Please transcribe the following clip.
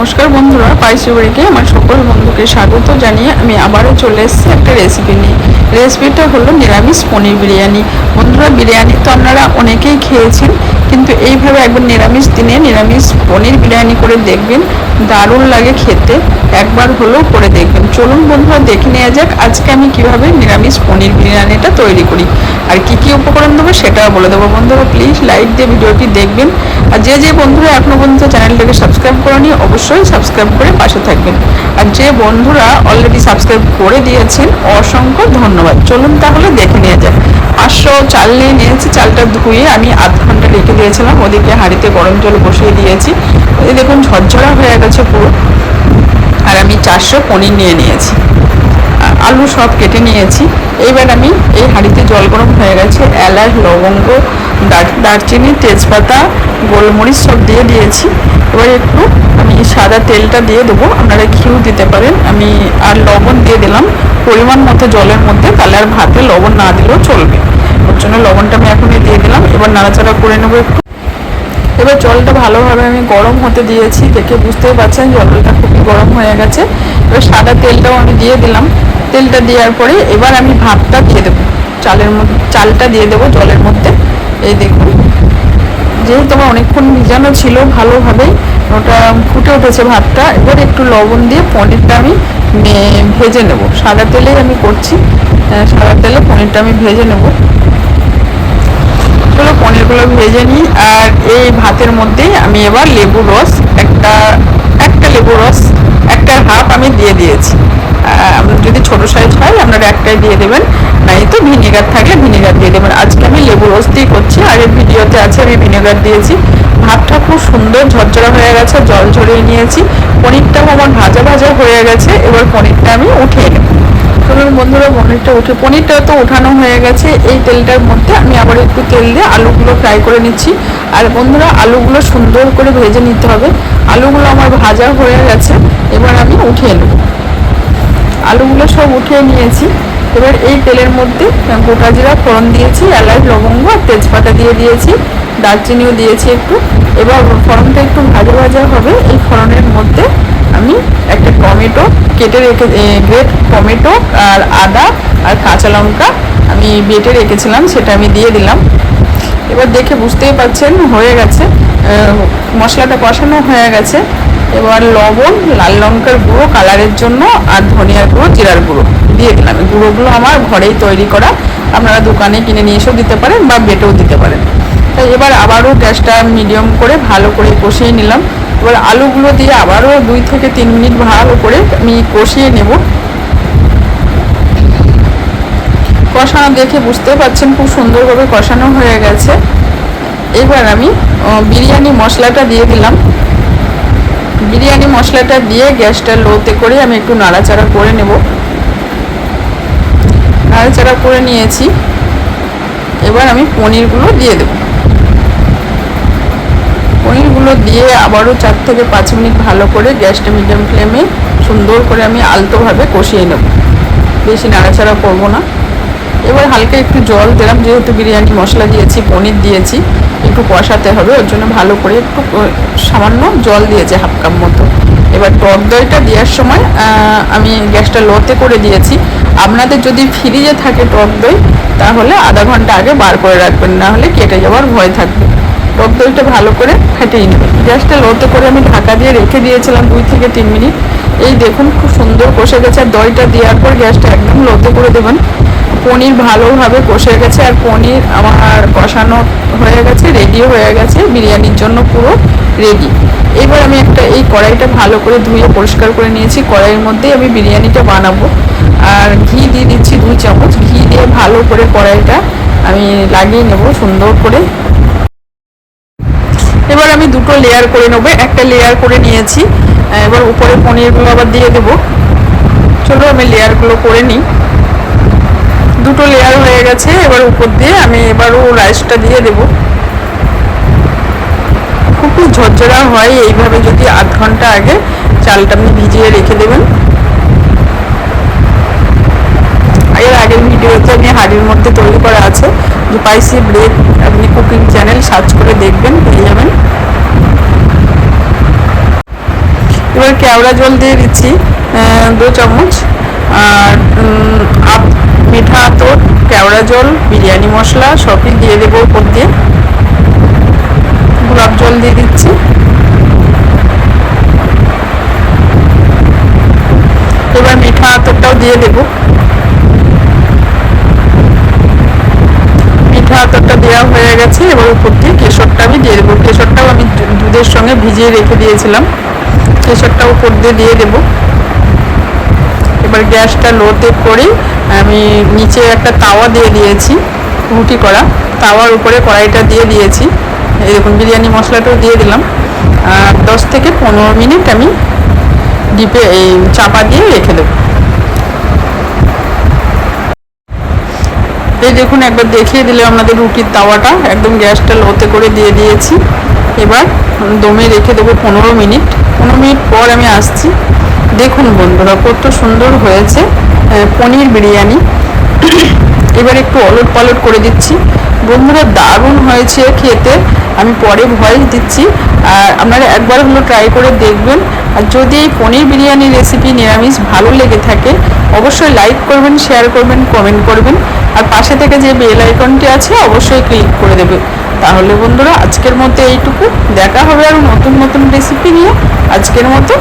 নমস্কার বন্ধুরা, পাইসিবাড়িকে আমার সকল বন্ধুকে স্বাগত জানিয়ে আমি আবারও চলে এসেছি একটা রেসিপি নিয়ে। রেসিপিটা হলো নিরামিষ পনির বিরিয়ানি। বন্ধুরা, বিরিয়ানি তো আপনারা অনেকেই খেয়েছেন, কিন্তু এইভাবে একবার নিরামিষ দিনে নিরামিষ পনির বিরিয়ানি করে দেখবেন, দারুণ লাগে খেতে। একবার হলেও করে দেখবেন। চলুন বন্ধুরা, দেখে নেওয়া যাক আজকে আমি কিভাবে নিরামিষ পনির বিরিয়ানিটা তৈরি করি আর কি কি উপকরণ দেবো সেটাও বলে দেবো। বন্ধুরা প্লিজ লাইক দিয়ে ভিডিওটি দেখবেন, আর যে বন্ধুরা এখনো পর্যন্ত চ্যানেলটাকে সাবস্ক্রাইব করেনি অবশ্যই সাবস্ক্রাইব করে পাশে থাকবেন, আর যে বন্ধুরা অলরেডি সাবস্ক্রাইব করে দিয়েছেন অসংখ্য ধন্যবাদ। চলুন তাহলে দেখে নেওয়া যাক। 500 চাল নিয়ে নিয়েছি। চালটা ধুয়ে আমি আধ ঘন্টা রেখে দিয়েছিলাম, ওদিকে হাঁড়িতে গরম জল বসিয়ে দিয়েছি। এই দেখুন ঝরঝরা হয়ে গেছে পুরো। আর আমি 400 পনির নিয়ে নিয়েছি, আলু সব কেটে নিয়েছি। এইবার আমি এই হাঁড়িতে জল গরম হয়ে গেছে, এলাচ, লবঙ্গ, দারচিনি, তেজপাতা, গোলমরিচ সব দিয়ে দিয়েছি। এবার একটু আমি সাদা তেলটা দিয়ে দেবো, আপনারা ঘিউ দিতে পারেন। আমি আর লবণ দিয়ে দিলাম পরিমাণ মতো জলের মধ্যে, তাহলে আর ভাতে লবণ না দিলেও চলবে। ওর জন্য লবণটা আমি এখনই দিয়ে দিলাম। এবার নাড়াচাড়া করে নেবো একটু। এবার জলটা ভালোভাবে আমি গরম হতে দিয়েছি, দেখে বুঝতেই পারছেন জলটা খুবই গরম হয়ে গেছে। এবার সাদা তেলটাও আমি দিয়ে দিলাম। তেলটা দেওয়ার পরে এবার আমি ভাতটা দিয়ে দেবো, চালটা দিয়ে দেবো জলের মধ্যে। এই দেখুন, যেহেতু আমার অনেকক্ষণ ভিজানো ছিল ভালোভাবেই, ওটা ফুটে উঠেছে ভাতটা। এবার একটু লবণ দিয়ে পনিরটা আমি ভেজে নেব। সাদা তেলেই আমি করছি, সাদা তেলে পনিরটা আমি ভেজে নেব। চলো পনিরগুলো ভেজে নিই। আর এই ভাতের মধ্যেই আমি এবার লেবুর রস একটা লেবুর রস একটা হাফ আমি দিয়ে দিয়েছি। আপনার যদি ছোটো সাইজ হয় আপনারা একটাই দিয়ে দেবেন, নাই তো ভিনেগার থাকলে ভিনেগার দিয়ে দেবেন। আজকে আমি লেবু রস দিয়ে করছি, আগের ভিডিওতে আছে আমি ভিনেগার দিয়েছি। ভাতটা খুব সুন্দর ঝরঝরা হয়ে গেছে, জল ঝরিয়ে নিয়েছি। পনিরটাও আমার ভাজা ভাজা হয়ে গেছে। এবার পনিরটা আমি উঠিয়ে নেব। চলুন বন্ধুরা, পনিরটা তো উঠানো হয়ে গেছে। এই তেলটার মধ্যে আমি আবার একটু তেল দিয়ে আলুগুলো ফ্রাই করে নিচ্ছি। আর বন্ধুরা, আলুগুলো সুন্দর করে ভেজে নিতে হবে। আলুগুলো আমার ভাজা হয়ে গেছে, এবার আমি উঠিয়ে নেব। আলুগুলো সব উঠিয়ে নিয়েছি। এবার এই তেলের মধ্যে গোটা জিরা ফোড়ন দিয়েছি, এলাচ, লবঙ্গ আর তেজপাতা দিয়ে দিয়েছি, দারচিনিও দিয়েছি একটু। এবার ফোড়নটা একটু ভাজা ভাজা হবে। এই ফোড়নের মধ্যে আমি একটা টমেটো কেটে গ্রেট টমেটো আর আদা আর কাঁচা লঙ্কা আমি বেটে রেখেছিলাম, সেটা আমি দিয়ে দিলাম। এবার দেখে বুঝতেই পারছেন হয়ে গেছে, মশলাটা কষানো হয়ে গেছে। এবার লবণ, লাল লঙ্কার গুঁড়ো কালারের জন্য, আর ধনিয়ার গুঁড়ো, জিরার গুঁড়ো দিয়ে দিলাম। এই গুঁড়োগুলো আমার ঘরেই তৈরি করা, আপনারা দোকানে কিনে নিয়ে এসেও দিতে পারেন বা বেটেও দিতে পারেন। তাই এবার আবারও গ্যাসটা মিডিয়াম করে ভালো করে কষিয়ে নিলাম। এবার আলুগুলো দিয়ে আবারও 2 থেকে 3 মিনিট ভালো করে আমি কষিয়ে নেব। কষানো দেখে বুঝতে পারছেন খুব সুন্দরভাবে কষানো হয়ে গেছে। এবার আমি বিরিয়ানি মশলাটা দিয়ে দিলাম। বিরিয়ানি মশলাটা দিয়ে গ্যাসটা লোতে করে আমি একটু নাড়াচাড়া করে নেব। নাড়াচাড়া করে নিয়েছি। এবার আমি পনিরগুলো দিয়ে দেব। পনিরগুলো দিয়ে আবারও 4 থেকে 5 মিনিট ভালো করে গ্যাসটা মিডিয়াম ফ্লেমে সুন্দর করে আমি আলতোভাবে কষিয়ে নেব, বেশি নাড়াচাড়া করব না। এবার হালকা একটু জল দিলাম, যেহেতু বিরিয়ানি মশলা দিয়েছি, পনির দিয়েছি, একটু কষাতে হবে, ওর জন্য ভালো করে একটু সামান্য জল দিয়েছি, হাফ কাপ মতো। এবার টক দইটা দেওয়ার সময় আমি গ্যাসটা লোতে করে দিয়েছি। আপনাদের যদি ফ্রিজে থাকে টক দই, তাহলে আধা ঘন্টা আগে বার করে রাখবেন, না হলে কেটে যাওয়ার ভয় থাকবে। টক দইটা ভালো করে ফেটিয়ে নেবেন। গ্যাসটা লোতে করে আমি ঢাকা দিয়ে রেখে দিয়েছিলাম 2 থেকে 3 মিনিট। এই দেখুন খুব সুন্দর কষে গেছে। আর দইটা দেওয়ার পর গ্যাসটা একদম লোতে করে দেবেন। পনির ভালোভাবে কষে গেছে, আর পনির আমার কষানো হয়ে গেছে, রেডি হয়ে গেছে, বিরিয়ানির জন্য পুরো রেডি। এবার আমি এই কড়াইটা ভালো করে ধুয়ে পরিষ্কার করে নিয়েছি। কড়াইয়ের মধ্যে আমি বিরিয়ানিটা বানাবো, আর ঘি দিয়ে দিচ্ছি 2 চামচ। ঘি দিয়ে ভালো করে কড়াইটা আমি লাগিয়ে নেব সুন্দর করে। এবার আমি 2টো লেয়ার করে নেবো, একটা লেয়ার করে নিয়েছি। এবার উপরে পনিরগুলো আবার দিয়ে দেবো। চলো আমি লেয়ারগুলো করে নিই। 2টো লেয়ার হয়ে গেছে। এবার উপর দিয়ে আমি এবারও রাইসটা দিয়ে দেব। খুবই ঝরঝরা হয় এইভাবে, যদি আধ ঘন্টা আগে চালটা আপনি ভিজিয়ে রেখে দেবেন। এর আগের ভিডিওতে আমি হাঁড়ির মধ্যে তৈরি করা আছে, যে স্পাইসি ব্রেড, আপনি কুকিং চ্যানেল সার্চ করে দেখবেন, পেয়ে যাবেন। এবার কেওড়া জল দিয়ে দিচ্ছি 2 চামচ, আর মিঠা আতর, কেওড়া জল, বিরিয়ানি মশলা সবই দিয়ে দেবো উপর দিয়ে। গোলাপ জল দিয়ে দিচ্ছি। এবার মিঠা আতরটাও দিয়ে দেবো। মিঠা আতরটা দেওয়া হয়ে গেছে। এবার উপর দিয়ে কেশরটা আমি দিয়ে দেবো। কেশরটাও আমি দুধের সঙ্গে ভিজিয়ে রেখে দিয়েছিলাম, কেশরটা উপর দিয়ে দেবো। এবার গ্যাসটা লোতে করে আমি নিচে একটা তাওয়া দিয়ে দিয়েছি, রুটি করা তাওয়ার উপরে কড়াইটা দিয়ে দিয়েছি। এই দেখুন বিরিয়ানি মশলাটাও দিয়ে দিলাম। 10 থেকে 15 মিনিট আমি ডিপে এই চাপা দিয়ে রেখে দেবো। এই দেখুন একবার দেখিয়ে দিলে আপনাদের রুটির তাওয়াটা একদম গ্যাসটা লোতে করে দিয়ে দিয়েছি। এবার দমে রেখে দেবো 15 মিনিট। 15 মিনিট পর আমি আসছি। দেখুন বন্ধুরা কত সুন্দর হয়েছে পনির বিরিয়ানি। এবার একটু ওলট পালট করে দিচ্ছি। বন্ধুরা দারুণ হয়েছে খেতে, আমি পরে ভয়েস দিচ্ছি, আর আপনারা একবার হলো ট্রাই করে দেখবেন। আর যদি এই পনির বিরিয়ানি রেসিপি নিরামিষ ভালো লেগে থাকে অবশ্যই লাইক করবেন, শেয়ার করবেন, কমেন্ট করবেন, আর পাশে থেকে যে বেল আইকনটি আছে অবশ্যই ক্লিক করে দেবে। তাহলে বন্ধুরা আজকের মতো এইটুকু, দেখা হবে আর নতুন নতুন রেসিপি নিয়ে। আজকের মতো